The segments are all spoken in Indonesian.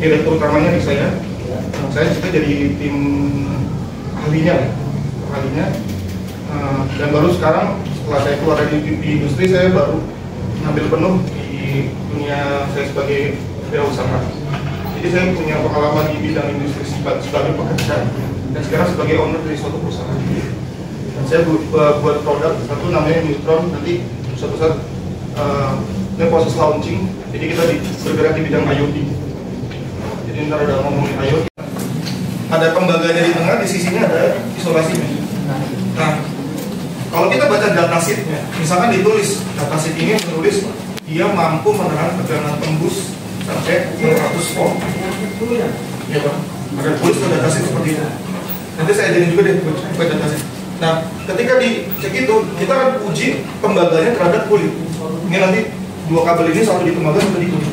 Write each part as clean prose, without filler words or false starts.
direktur utamanya di saya. Saya juga jadi tim ahlinya, dan baru sekarang setelah saya keluar dari industri, saya baru ngambil penuh di dunia saya sebagai wirausaha. Jadi saya punya pengalaman di bidang industri sebagai pekerja dan sekarang sebagai owner dari suatu perusahaan. Dan saya buat produk satu namanya Neutron, nanti suatu saat ini proses launching. Jadi kita bergerak di bidang IoT. Jadi ntar udah ngomongin IoT. Ada pembaganya di tengah, di sisinya ada isolasinya. Nah, kalau kita baca datasheetnya, misalkan ditulis datasheet ini menulis dia mampu menahan tegangan tembus sampai 600 volt. Ya Pak, ada tulis ke datasheet seperti itu. Nanti saya ajarin juga deh buat datasheet. Nah, ketika dicek itu, kita akan uji pembaganya terhadap kulit. Ini nanti dua kabel ini, satu di tembaga, satu di kulit.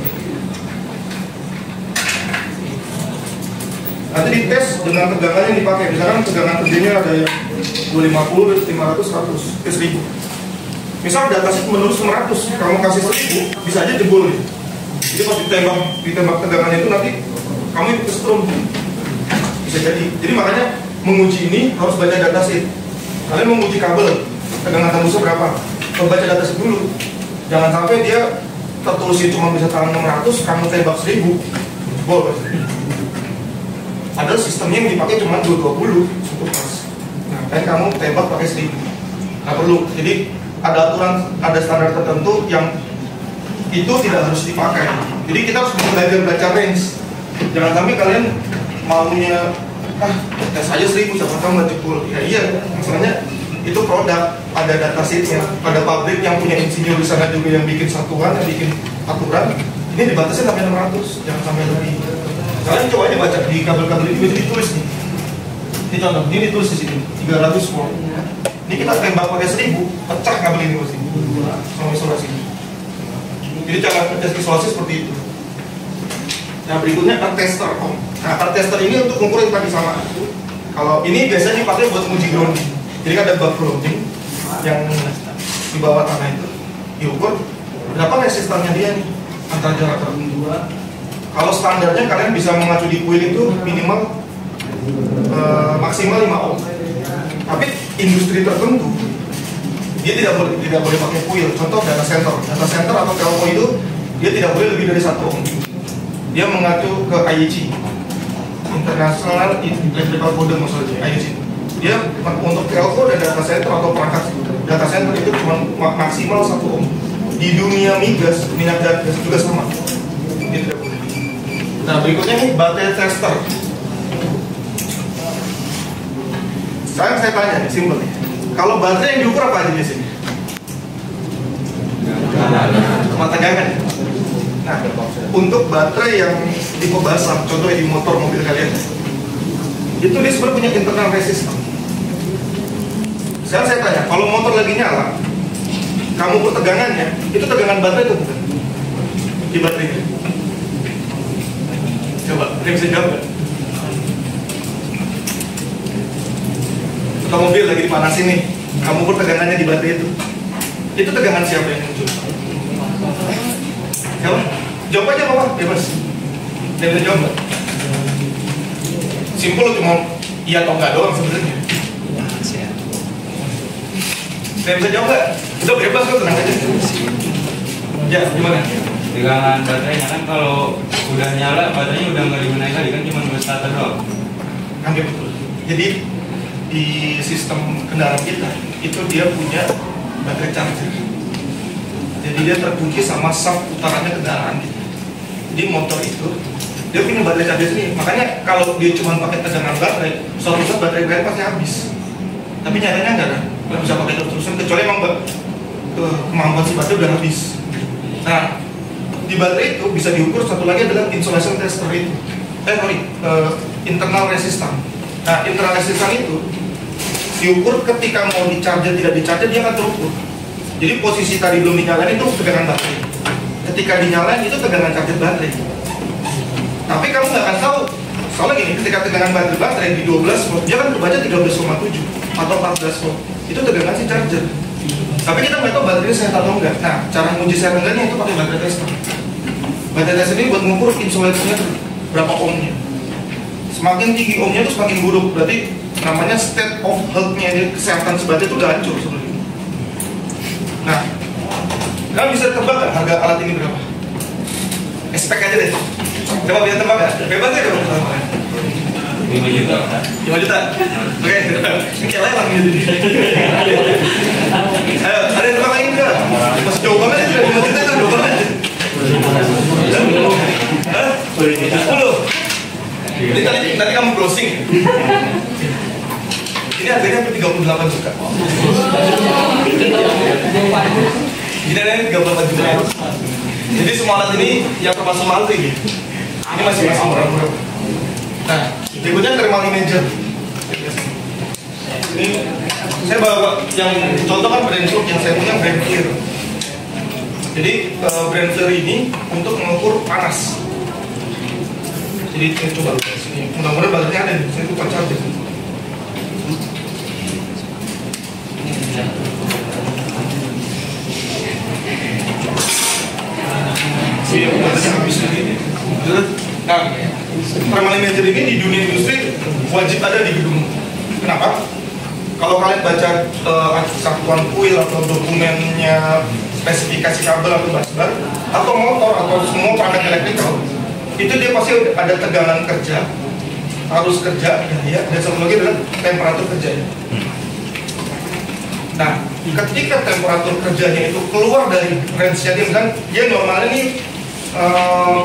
Nanti dites dengan tegangan yang dipakai. Misalkan tegangan kerjanya ada yang 250, 500, 100, ke 1000. Misal datasheet menulis 900, kamu kasih 1000, bisa aja jebol nih. Jadi pas ditembak tegangannya itu nanti kamu ikut kesetrum. Bisa jadi. Jadi makanya menguji ini harus baca datasheet. Kalian menguji kabel, tegangan tembusnya berapa? Baca datasheet dulu. Jangan sampai dia tertulisnya cuma bisa tahan 600, kamu tembak 1000, jebol pasti. Padahal sistemnya yang dipakai cuma 220 untuk pas. Nah, kan kamu tembak pakai 1000. Nggak perlu. Jadi ada aturan, ada standar tertentu yang itu tidak harus dipakai. Jadi kita harus belajar baca range. Jangan sampai kalian maunya tes aja 1000, siapa tahu nggak jebol. Ya iya, masalahnya itu produk, ada datasheetnya, ada pabrik yang punya insinyur di sana juga yang bikin satuan, yang bikin aturan. Ini dibatasi sampai 600, jangan sampai lebih. Kalian coba aja baca di kabel-kabel ini, bisa ditulis nih. Ini contoh, ini ditulis di sini 300 volt. Ini kita tembak pakai 1000, pecah kabel ini pasti sama isolasi. Jadi cara kerja isolasi seperti itu. Nah berikutnya earth tester. Nah earth tester ini untuk mengukur yang tadi sama. Kalau ini biasanya dipakai buat uji grounding. Jadi ada bak grounding yang di bawah tanah itu diukur berapa resistannya dia nih antara jarak tertentu. Kalau standarnya kalian bisa mengacu di kuil itu minimal maksimal 5 ohm. Tapi industri tertentu dia tidak boleh pakai kuil. Contoh data center atau telco itu dia tidak boleh lebih dari 1 ohm. Dia mengacu ke IEC, International Electrical Code maksudnya IEC. Dia untuk telco dan data center atau perangkat data center itu cuma maksimal 1 ohm. Di dunia migas, minyak dan gas juga sama. Dia tidak boleh. Nah berikutnya nih baterai tester. Saya tanya nih, simpel nih. Kalau baterai yang diukur apa aja di sini? Cuma tegangan. Nah, untuk baterai yang tipe basah, contohnya di motor mobil kalian, itu dia sebenarnya punya internal resistance. Saya tanya, kalau motor lagi nyala, kamu ukur tegangannya, itu tegangan baterai itu bukan? Di baterainya. Coba, dia bisa jawab nggak? Atau mobil lagi dipanasin nih, kamu ukur tegangannya di baterai itu tegangan siapa yang muncul? Siapa? Jawab aja Bapak, bebas. Dia bisa jawab nggak? Simpel cuma iya atau enggak doang sebenarnya. Dia bisa jawab nggak? Udah bebas kok, tenang aja. Ya, gimana? Tegangan baterainya kan kalau udah nyala baterainya udah nggak digunakan lagi kan cuma buat starter doang. Hampir betul. Jadi di sistem kendaraan kita itu dia punya baterai charger. Jadi dia terkunci sama sub utaranya kendaraan kita. Jadi motor itu dia punya baterai charger sendiri. Makanya kalau dia cuma pakai tegangan baterai, suatu saat baterai kalian pasti habis. Tapi nyatanya enggak kan? Nggak bisa pakai terus-terusan kecuali emang kemampuan si baterai udah habis. Nah di baterai itu bisa diukur satu lagi adalah insulation tester itu. Internal resistance. Nah, internal resistance itu diukur ketika mau di-charger tidak di-charger dia akan terukur. Jadi posisi tadi belum dinyalain itu tegangan baterai. Ketika dinyalain itu tegangan charger baterai. Tapi kamu nggak akan tahu. Soalnya gini, ketika tegangan baterai di 12 volt, dia kan terbaca 13,7 atau 14 volt. Itu tegangan si charger. Tapi kita nggak tahu baterainya sehat atau enggak. Nah, cara menguji sehat enggaknya itu pakai baterai tester. Baterai tester ini buat mengukur insulatornya berapa ohmnya. Semakin tinggi ohmnya itu semakin buruk, berarti namanya state of health-nya, kesehatan sebatnya itu udah hancur sebenarnya. Nah, kalian bisa tebak gak harga alat ini berapa? Spek aja deh. Coba bisa tebak gak? Bebas ya dong. 5 juta. 5 juta? Oke, ini lelang gitu. Ayo, ada yang tebak lagi enggak? Masih jauh banget ya, 5 juta itu jauh banget. 10. Jadi nanti kamu browsing. Ini harganya sampai 38 juta. Ini harganya 38 juta. Jadi semua alat ini yang termasuk mahal ini. Ini masih murah-murah. Nah, berikutnya thermal imager. Ini saya bawa yang contoh kan brand Fluke, yang saya punya brand Clear. Jadi brand Clear ini untuk mengukur panas. Jadi saya coba sini. Mudah-mudahan baterainya ada di sini, lupa charger. Iya, baterainya habis lagi. Nah, thermal imager ini di dunia industri wajib ada di gedung. Kenapa? Kalau kalian baca satuan kuil atau dokumennya spesifikasi kabel atau busbar atau motor atau semua perangkat elektrikal, itu dia pasti ada tegangan kerja, arus kerja, ya, dan satu lagi adalah temperatur kerjanya. Nah, ketika temperatur kerjanya itu keluar dari range-nya dia, kan dia normalnya nih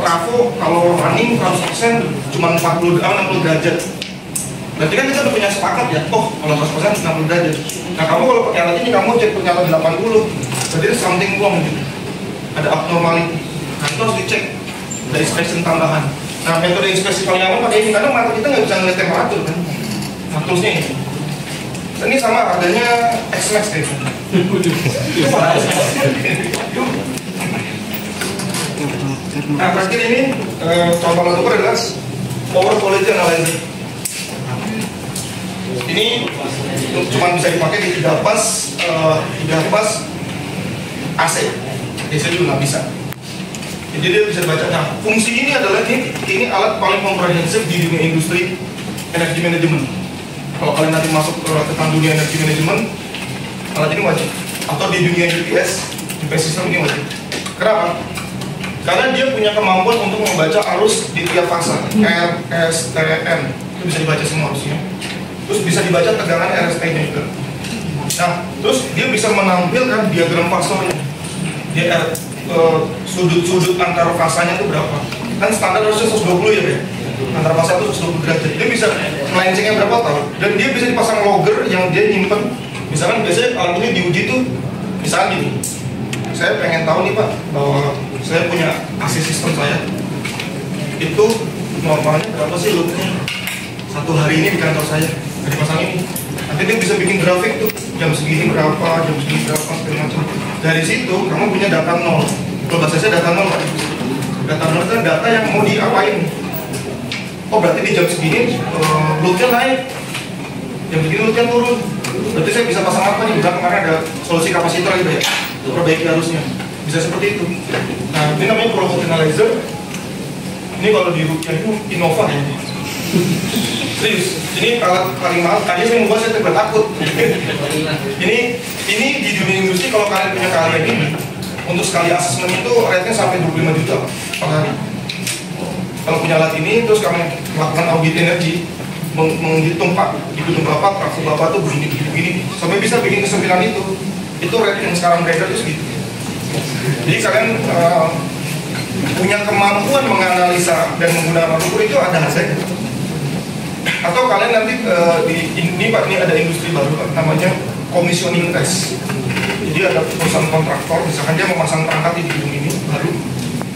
trafo kalau running 100% cuma 60 derajat. Berarti kan kita udah punya sepakat ya, oh kalau 100% 60 derajat. Nah kamu kalau pakai alat ini kamu cek ternyata 80, berarti ada something wrong gitu. Ada abnormality. Nah itu harus dicek, ada inspection tambahan. Nah metode inspeksi paling aman pakai ini, karena mata kita nggak bisa ngeliat temperatur kan. Nah toolsnya ini. Ini sama harganya X-Max deh. Nah terakhir ini contoh alat ukur adalah power quality analyzer. Ini cuma bisa dipakai di 3 pas AC. DC juga nggak bisa. Jadi dia bisa baca. Nah fungsi ini adalah ini alat paling komprehensif di dunia industri energi manajemen. Kalau kalian nanti masuk tentang dunia energi manajemen, alat ini wajib. Atau di dunia UPS system ini wajib. Kenapa? Karena dia punya kemampuan untuk membaca arus di tiap fase, R, S, T, N. Itu bisa dibaca semua arusnya. Terus bisa dibaca tegangan RST-nya juga. Nah, terus dia bisa menampilkan diagram fasenya. Dia sudut-sudut antara fasanya itu berapa? Kan standar harusnya 120 ya, Be? Antara fase itu 120 derajat. Dia bisa melencengnya berapa tahun? Dan dia bisa dipasang logger yang dia nyimpen. Misalkan biasanya alat ini diuji tuh, misalnya gini. Saya pengen tahu nih Pak, bahwa saya punya AC sistem saya itu normalnya berapa sih loadnya satu hari ini di kantor saya dari pasang ini. Nanti dia bisa bikin grafik tuh jam segini berapa, jam segini berapa, segala macam. Dari situ kamu punya data nol. Kalau bahasa saya data nol Pak. Data nol itu data yang mau diapain. Oh berarti di jam segini loadnya naik, jam segini loadnya turun. Berarti saya bisa pasang apa nih? Udah kemarin ada solusi kapasitor gitu ya, perbaiki arusnya. Bisa seperti itu. Nah, ini namanya power quality analyzer. Ini kalau di Rupiah itu Innova ya. Serius, ini alat paling mahal. Tadi saya mau bahas, saya takut. Ini di dunia industri kalau kalian punya keahlian ini, untuk sekali asesmen itu rate-nya sampai 25 juta per hari. Kalau punya alat ini, terus kalian melakukan audit energi, menghitung Pak, di gedung Bapak, praksi Bapak tuh begini, sampai bisa bikin kesempilan itu rate yang sekarang beredar itu segitu. Jadi kalian punya kemampuan menganalisa dan menggunakan ukur itu ada hasilnya. Atau kalian nanti ini Pak, ini ada industri baru Pak, namanya commissioning test. Jadi ada perusahaan kontraktor, misalkan dia memasang perangkat di gedung ini baru.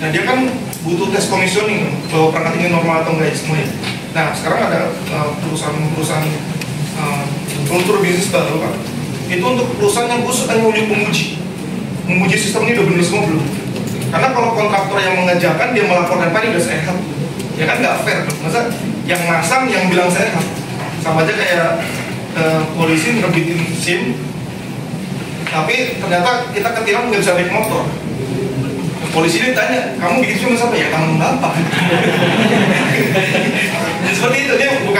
Nah dia kan butuh tes commissioning bahwa perangkat ini normal atau enggak semuanya. Nah sekarang ada perusahaan kultur bisnis baru Pak. Itu untuk perusahaan yang khusus hanya menguji sistem ini udah benar semua belum. Karena kalau kontraktor yang mengerjakan dia melaporkan Pak ini udah sehat, ya kan nggak fair. Masa yang masang yang bilang sehat, sama aja kayak polisi ngerbitin SIM, tapi ternyata kita ketilang nggak bisa naik motor. Polisi ini tanya, kamu bikin SIM siapa? Ya tangan bapak.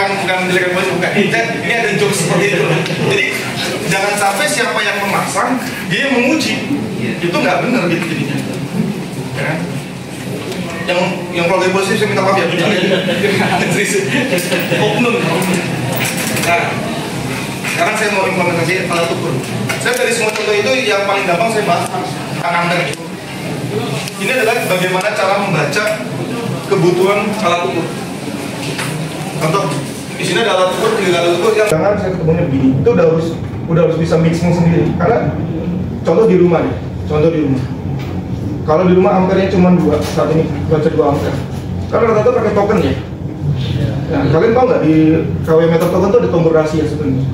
bukan menjelekkan polisi, bukan. Ini ada joke seperti itu. Jadi jangan sampai siapa yang memasang dia yang menguji, itu nggak benar gitu jadinya. Ya. Yang keluarga polisi saya minta maaf ya, oknum. Nah, sekarang saya mau implementasi alat ukur. Saya dari semua contoh itu yang paling gampang saya bahas amper. Ini adalah bagaimana cara membaca kebutuhan alat ukur. Contoh, di sini ada alat ukur, tiga alat ukur yang jangan saya ketemunya begini. Itu udah harus bisa mixing sendiri. Karena contoh di rumah nih, contoh di rumah. Kalau di rumah ampernya cuma 2, saat ini baca 2 ampere. Karena rata-rata pakai token ya. Nah, kalian tahu nggak di KW meter token itu ada tombol rahasia sebenarnya.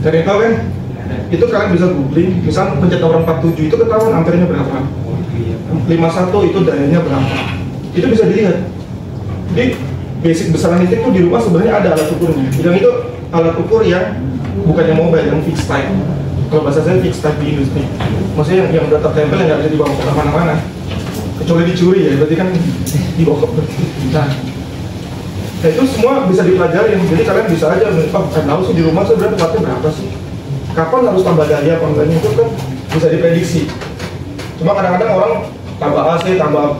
Jadi tahu kan? Itu kalian bisa googling, misal pencet nomor 47 itu ketahuan ampernya berapa. 51 itu dayanya berapa. Itu bisa dilihat. Jadi basic besaran listrik itu di rumah sebenarnya ada alat ukurnya. Dan itu alat ukur yang bukan yang mobile, yang fixed type. Kalau bahasa saya fixed type di industri. Maksudnya yang udah tertempel yang nggak bisa dibawa ke mana-mana. Kecuali dicuri ya, berarti kan dibawa ke. Nah itu semua bisa dipelajari. Jadi kalian bisa aja, tahu sih di rumah sebenarnya wattnya berapa sih? Kapan harus tambah daya apa enggaknya itu kan bisa diprediksi. Cuma kadang-kadang orang tambah AC, tambah